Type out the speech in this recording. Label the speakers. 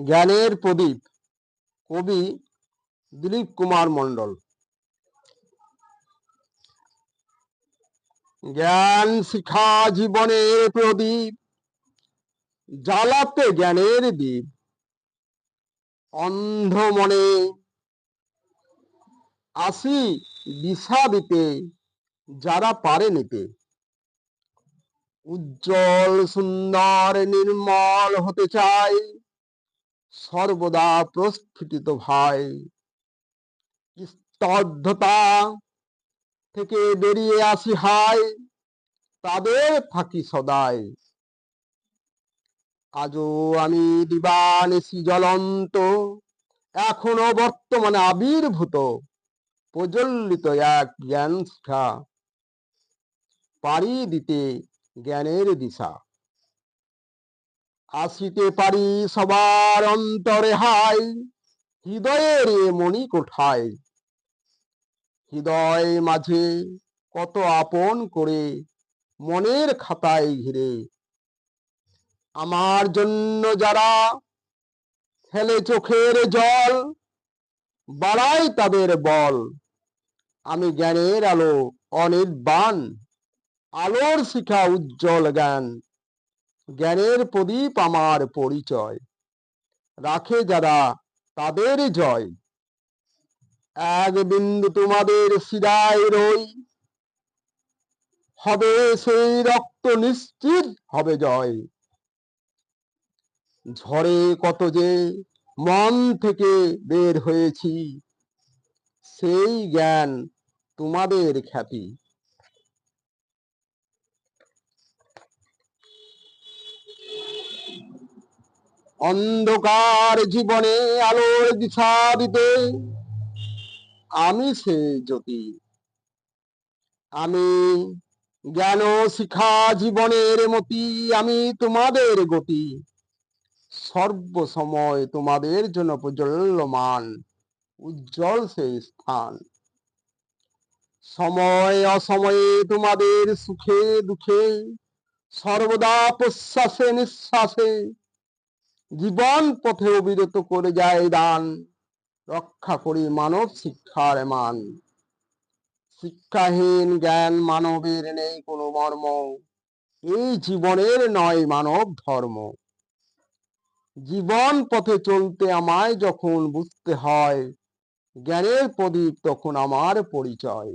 Speaker 1: জ্ঞানের প্রদীপ, কবি দিলীপ কুমার মণ্ডল। জ্ঞান শিখা জীবনের প্রদীপ, জ্বালাতে জ্ঞানের দ্বীপ। অন্ধ মনে আসি দিশা দিতে, যারা পারে নিতে। উজ্জ্বল সুন্দর নির্মল হতে চাই, সর্বদা প্রস্ফুটিত ভাই। স্তব্ধতা থেকে বেরিয়ে আসি হাই, তাদের থাকি সদাই। আজও আমি দিবানিশি জ্বলন্ত, এখনো বর্তমানে আবির্ভূত, প্রজ্বলিত এক জ্ঞান শিখা, পাড়ি দিতে জ্ঞানের দিশা। আসিতে পারি সবার অন্তরে হাই, হৃদয়ের মণি কোঠায়। হৃদয় মাঝে কত আপন করে, মনের খাতায় ঘিরে। আমার জন্য যারা ফেলে চোখের জল, বাড়াই তাদের বল। আমি জ্ঞানের আলো অনির্বাণ, আলোর শিখা উজ্জ্বল জ্ঞান। জ্ঞানের প্রদীপ আমার পরিচয়, রাখে যারা তাদের জয়। এক বিন্দু তোমাদের শিরায় রই, হবে সেই রক্ত নিশ্চিত হবে জয়। ঝড়ে কত যে মন থেকে বের হয়েছি, সেই জ্ঞান তোমাদের খ্যাতি। অন্ধকার জীবনে আলোর দিশা দিতে আমি সে জ্যোতি। আমি জ্ঞান শিখা জীবনের মতি, আমি তোমাদের গতি। সর্বসময় তোমাদের জন্য প্রজ্বল্যমান, উজ্জ্বল সেই স্থান। সময় অসময়ে তোমাদের সুখে দুঃখে, সর্বদা প্রশ্বাসে নিঃশ্বাসে, জীবন পথে অবিরত করে যায় দান। রক্ষা করি মানব শিক্ষার মান। শিক্ষাহীন জ্ঞান মানবের নেই কোনো মর্ম, এই জীবনের নয় মানব ধর্ম। জীবন পথে চলতে আমায় যখন বুঝতে হয়, জ্ঞানের প্রদীপ তখন আমার পরিচয়।